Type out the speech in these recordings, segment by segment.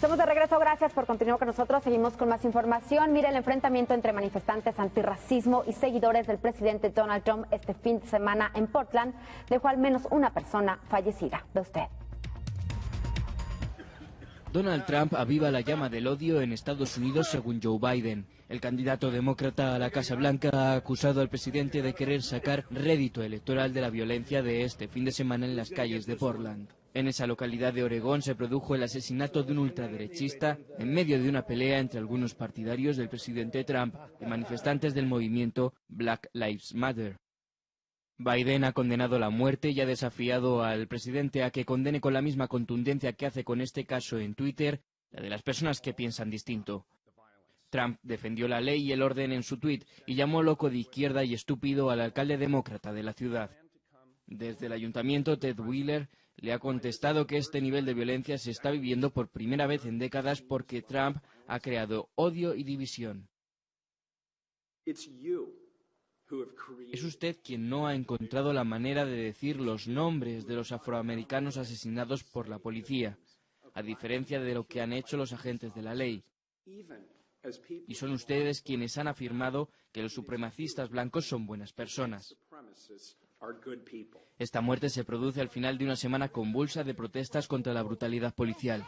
Estamos de regreso, gracias por continuar con nosotros. Seguimos con más información. Mire, el enfrentamiento entre manifestantes antirracismo y seguidores del presidente Donald Trump este fin de semana en Portland dejó al menos una persona fallecida. Ve usted. Donald Trump aviva la llama del odio en Estados Unidos según Joe Biden. El candidato demócrata a la Casa Blanca ha acusado al presidente de querer sacar rédito electoral de la violencia de este fin de semana en las calles de Portland. En esa localidad de Oregón se produjo el asesinato de un ultraderechista en medio de una pelea entre algunos partidarios del presidente Trump y manifestantes del movimiento Black Lives Matter. Biden ha condenado la muerte y ha desafiado al presidente a que condene con la misma contundencia que hace con este caso en Twitter, la de las personas que piensan distinto. Trump defendió la ley y el orden en su tuit y llamó loco de izquierda y estúpido al alcalde demócrata de la ciudad. Desde el ayuntamiento, Ted Wheeler le ha contestado que este nivel de violencia se está viviendo por primera vez en décadas porque Trump ha creado odio y división. Es usted quien no ha encontrado la manera de decir los nombres de los afroamericanos asesinados por la policía, a diferencia de lo que han hecho los agentes de la ley. Y son ustedes quienes han afirmado que los supremacistas blancos son buenas personas. Esta muerte se produce al final de una semana convulsa de protestas contra la brutalidad policial.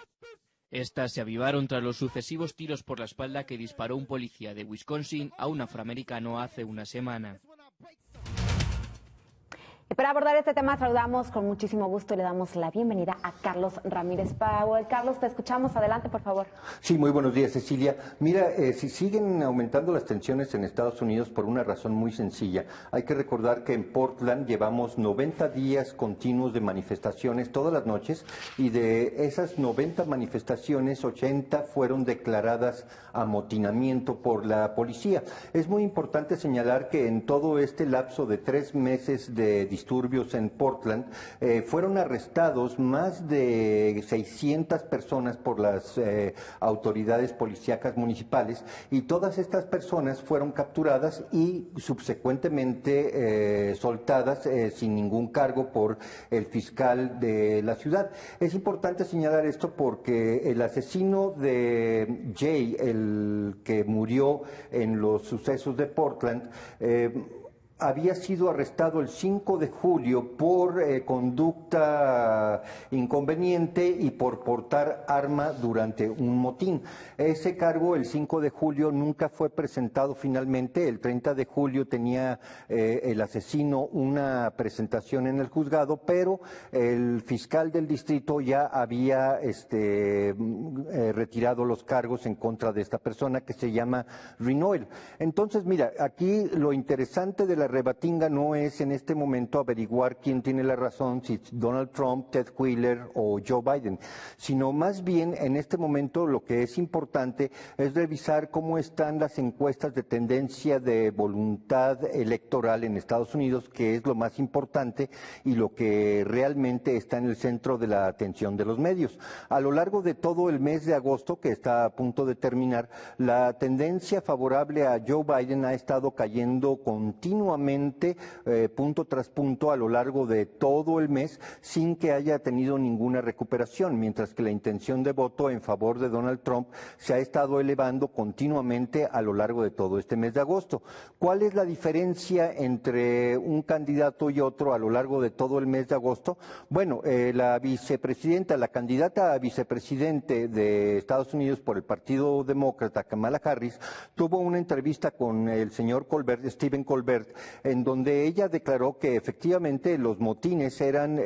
Estas se avivaron tras los sucesivos tiros por la espalda que disparó un policía de Wisconsin a un afroamericano hace una semana. Y para abordar este tema saludamos con muchísimo gusto y le damos la bienvenida a Carlos Ramírez Powell. Carlos, te escuchamos. Adelante, por favor. Sí, muy buenos días, Cecilia. Mira, si siguen aumentando las tensiones en Estados Unidos por una razón muy sencilla. Hay que recordar que en Portland llevamos 90 días continuos de manifestaciones todas las noches y de esas 90 manifestaciones, 80 fueron declaradas amotinamiento por la policía. Es muy importante señalar que en todo este lapso de 3 meses de disturbios en Portland, fueron arrestados más de 600 personas por las autoridades policíacas municipales y todas estas personas fueron capturadas y subsecuentemente soltadas sin ningún cargo por el fiscal de la ciudad. Es importante señalar esto porque el asesino de Jay, el que murió en los sucesos de Portland, había sido arrestado el 5 de julio por conducta inconveniente y por portar arma durante un motín. Ese cargo, el 5 de julio, nunca fue presentado finalmente. El 30 de julio tenía el asesino una presentación en el juzgado, pero el fiscal del distrito ya había retirado los cargos en contra de esta persona que se llama Renoel. Entonces, mira, aquí lo interesante de la rebatinga no es en este momento averiguar quién tiene la razón, si Donald Trump, Ted Wheeler o Joe Biden, sino más bien en este momento lo que es importante es revisar cómo están las encuestas de tendencia de voluntad electoral en Estados Unidos, que es lo más importante y lo que realmente está en el centro de la atención de los medios. A lo largo de todo el mes de agosto, que está a punto de terminar, la tendencia favorable a Joe Biden ha estado cayendo continuamente, punto tras punto a lo largo de todo el mes, sin que haya tenido ninguna recuperación, mientras que la intención de voto en favor de Donald Trump se ha estado elevando continuamente a lo largo de todo este mes de agosto. ¿Cuál es la diferencia entre un candidato y otro a lo largo de todo el mes de agosto? Bueno, la candidata a vicepresidente de Estados Unidos por el Partido Demócrata, Kamala Harris, tuvo una entrevista con el señor Stephen Colbert, en donde ella declaró que efectivamente los motines eran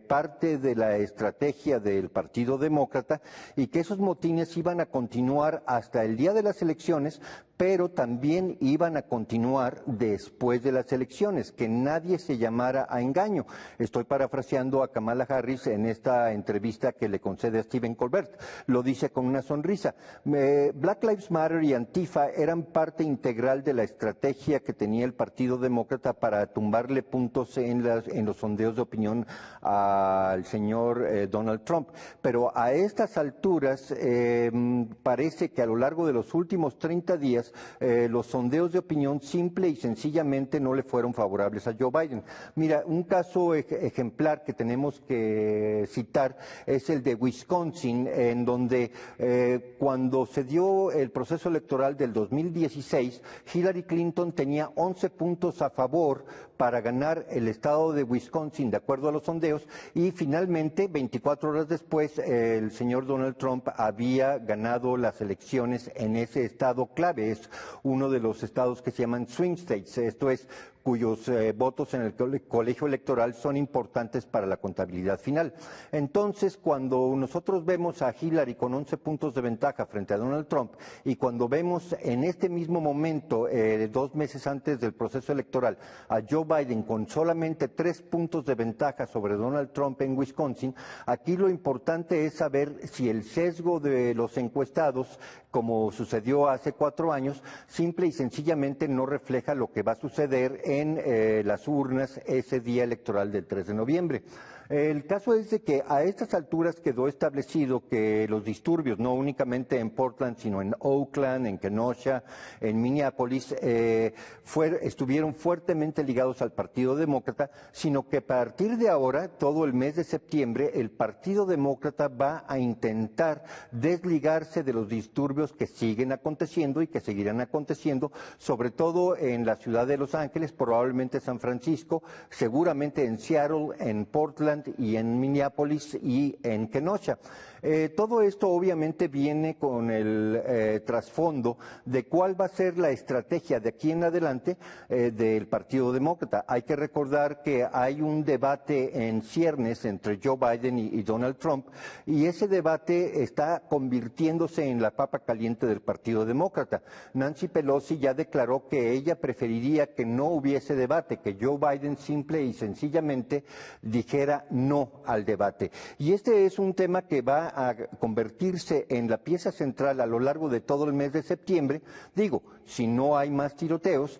parte de la estrategia del Partido Demócrata y que esos motines iban a continuar hasta el día de las elecciones, pero también iban a continuar después de las elecciones, que nadie se llamara a engaño. Estoy parafraseando a Kamala Harris en esta entrevista que le concede a Stephen Colbert. Lo dice con una sonrisa. Black Lives Matter y Antifa eran parte integral de la estrategia que tenía el Partido Demócrata para tumbarle puntos en los sondeos de opinión al señor Donald Trump. Pero a estas alturas parece que a lo largo de los últimos 30 días los sondeos de opinión simple y sencillamente no le fueron favorables a Joe Biden. Mira, un caso ejemplar que tenemos que citar es el de Wisconsin, en donde cuando se dio el proceso electoral del 2016, Hillary Clinton tenía 11 puntos a favor para ganar el estado de Wisconsin, de acuerdo a los sondeos, y finalmente, 24 horas después, el señor Donald Trump había ganado las elecciones en ese estado clave. Es uno de los estados que se llaman swing states, esto es, cuyos votos en el colegio electoral son importantes para la contabilidad final. Entonces, cuando nosotros vemos a Hillary con 11 puntos de ventaja frente a Donald Trump y cuando vemos en este mismo momento, 2 meses antes del proceso electoral, a Joe Biden con solamente 3 puntos de ventaja sobre Donald Trump en Wisconsin, aquí lo importante es saber si el sesgo de los encuestados, como sucedió hace 4 años, simple y sencillamente no refleja lo que va a suceder en las urnas ese día electoral del 3 de noviembre. El caso es de que a estas alturas quedó establecido que los disturbios, no únicamente en Portland, sino en Oakland, en Kenosha, en Minneapolis, estuvieron fuertemente ligados al Partido Demócrata, sino que a partir de ahora, todo el mes de septiembre, el Partido Demócrata va a intentar desligarse de los disturbios que siguen aconteciendo y que seguirán aconteciendo, sobre todo en la ciudad de Los Ángeles, probablemente San Francisco, seguramente en Seattle, en Portland, y en Minneapolis y en Kenosha. Todo esto obviamente viene con el trasfondo de cuál va a ser la estrategia de aquí en adelante del Partido Demócrata. Hay que recordar que hay un debate en ciernes entre Joe Biden y Donald Trump, y ese debate está convirtiéndose en la papa caliente del Partido Demócrata. Nancy Pelosi ya declaró que ella preferiría que no hubiese debate, que Joe Biden simple y sencillamente dijera no al debate. Y este es un tema que va a convertirse en la pieza central a lo largo de todo el mes de septiembre, digo, si no hay más tiroteos,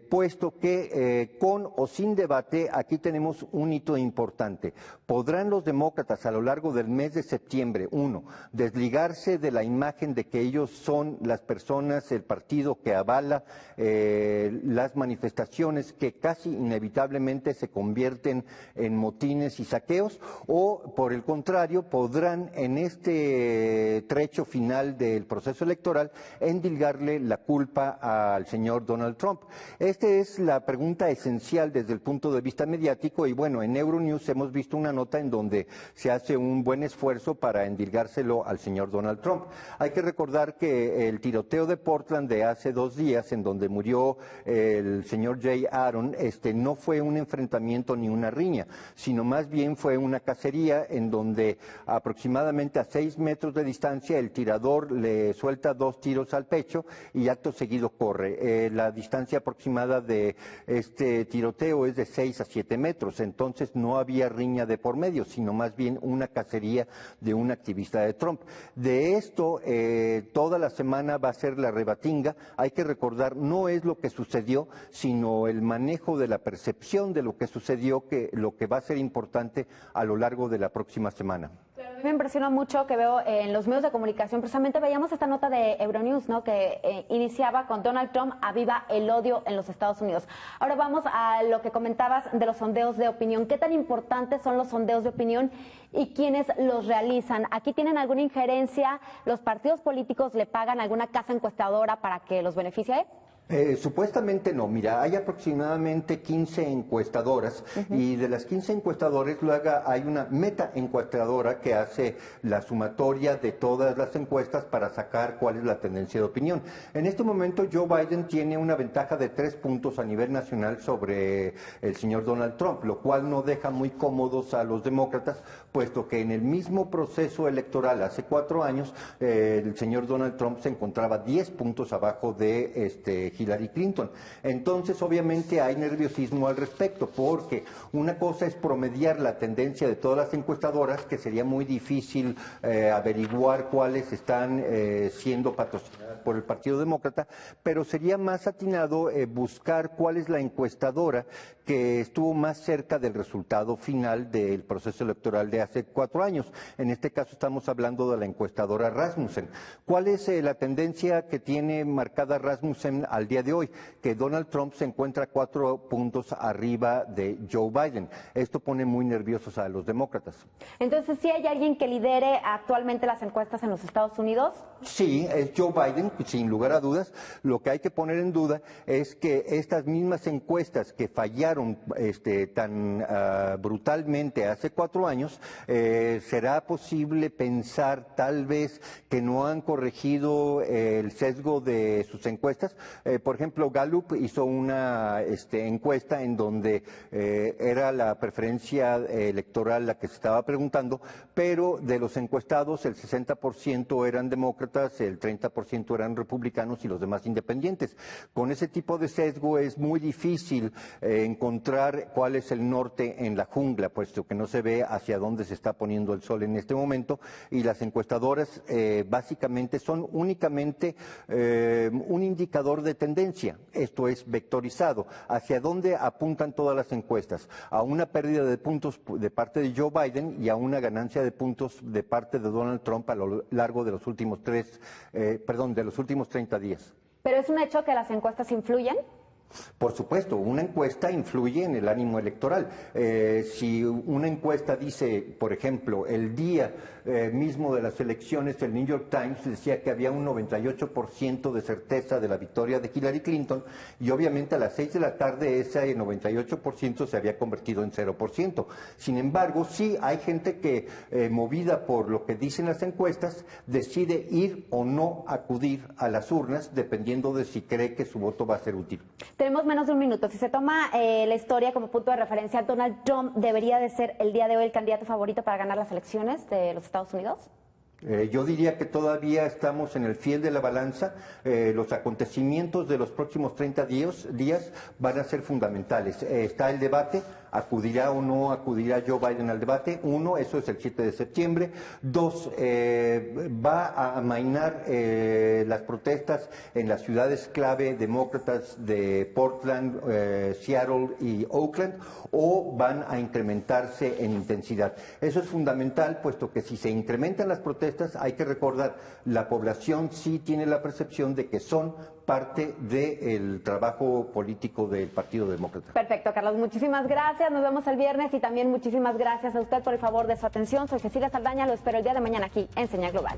puesto que con o sin debate aquí tenemos un hito importante. ¿Podrán los demócratas a lo largo del mes de septiembre, uno, desligarse de la imagen de que ellos son las personas, el partido que avala las manifestaciones que casi inevitablemente se convierten en motines y saqueos, o por el contrario, podrán en este trecho final del proceso electoral endilgarle la culpa al señor Donald Trump? Esta es la pregunta esencial desde el punto de vista mediático, y bueno, en Euronews hemos visto una nota en donde se hace un buen esfuerzo para endilgárselo al señor Donald Trump. Hay que recordar que el tiroteo de Portland de hace 2 días, en donde murió el señor Jay Aaron, no fue un enfrentamiento ni una riña, sino más bien fue una cacería en donde aproximadamente a 6 metros de distancia el tirador le suelta 2 tiros al pecho y acto seguido corre. La distancia aproximada de este tiroteo es de 6 a 7 metros, entonces no había riña de por medio, sino más bien una cacería de un activista de Trump. De esto, toda la semana va a ser la rebatinga. Hay que recordar, no es lo que sucedió, sino el manejo de la percepción de lo que sucedió, que lo que va a ser importante a lo largo de la próxima semana. Me impresionó mucho que veo en los medios de comunicación, precisamente veíamos esta nota de Euronews, ¿no?, que iniciaba con Donald Trump aviva el odio en los Estados Unidos. Ahora vamos a lo que comentabas de los sondeos de opinión. ¿Qué tan importantes son los sondeos de opinión y quiénes los realizan? ¿Aquí tienen alguna injerencia? ¿Los partidos políticos le pagan alguna casa encuestadora para que los beneficie? Supuestamente no. Mira, hay aproximadamente 15 encuestadoras y de las 15 encuestadoras luego hay una meta encuestadora que hace la sumatoria de todas las encuestas para sacar cuál es la tendencia de opinión. En este momento Joe Biden tiene una ventaja de 3 puntos a nivel nacional sobre el señor Donald Trump, lo cual no deja muy cómodos a los demócratas, puesto que en el mismo proceso electoral hace 4 años el señor Donald Trump se encontraba 10 puntos abajo de Hillary Clinton. Entonces, obviamente, hay nerviosismo al respecto, porque una cosa es promediar la tendencia de todas las encuestadoras, que sería muy difícil averiguar cuáles están siendo patrocinadas por el Partido Demócrata, pero sería más atinado buscar cuál es la encuestadora que estuvo más cerca del resultado final del proceso electoral de hace 4 años. En este caso estamos hablando de la encuestadora Rasmussen. ¿Cuál es la tendencia que tiene marcada Rasmussen al día de hoy? Que Donald Trump se encuentra 4 puntos arriba de Joe Biden. Esto pone muy nerviosos a los demócratas. Entonces, ¿sí hay alguien que lidere actualmente las encuestas en los Estados Unidos? Sí, es Joe Biden, sin lugar a dudas. Lo que hay que poner en duda es que estas mismas encuestas que fallaron tan brutalmente hace 4 años, ¿será posible pensar tal vez que no han corregido el sesgo de sus encuestas? Por ejemplo, Gallup hizo una encuesta en donde era la preferencia electoral la que se estaba preguntando, pero de los encuestados el 60% eran demócratas, el 30% eran republicanos y los demás independientes. Con ese tipo de sesgo es muy difícil encontrar cuál es el norte en la jungla, puesto que no se ve hacia dónde se está poniendo el sol en este momento, y las encuestadoras básicamente son únicamente un indicador de tendencia. Esto es vectorizado. ¿Hacia dónde apuntan todas las encuestas? A una pérdida de puntos de parte de Joe Biden y a una ganancia de puntos de parte de Donald Trump a lo largo de los últimos 30 días. ¿Pero es un hecho que las encuestas influyen? Por supuesto, una encuesta influye en el ánimo electoral. Si una encuesta dice, por ejemplo, el día mismo de las elecciones, el New York Times decía que había un 98% de certeza de la victoria de Hillary Clinton, y obviamente a las 6 de la tarde ese 98% se había convertido en 0%. Sin embargo, sí hay gente que, movida por lo que dicen las encuestas, decide ir o no acudir a las urnas, dependiendo de si cree que su voto va a ser útil. Tenemos menos de un minuto. Si se toma la historia como punto de referencia, ¿Donald Trump debería de ser el día de hoy el candidato favorito para ganar las elecciones de los Estados Unidos? Yo diría que todavía estamos en el fiel de la balanza. Los acontecimientos de los próximos 30 días van a ser fundamentales. Está el debate. ¿Acudirá o no acudirá Joe Biden al debate? 1, eso es el 7 de septiembre. 2, va a amainar las protestas en las ciudades clave demócratas de Portland, Seattle y Oakland, o van a incrementarse en intensidad. Eso es fundamental, puesto que si se incrementan las protestas, hay que recordar, la población sí tiene la percepción de que son parte del trabajo político del Partido Demócrata. Perfecto, Carlos, muchísimas gracias, nos vemos el viernes, y también muchísimas gracias a usted por el favor de su atención. Soy Cecilia Saldaña, lo espero el día de mañana aquí en Señal Global.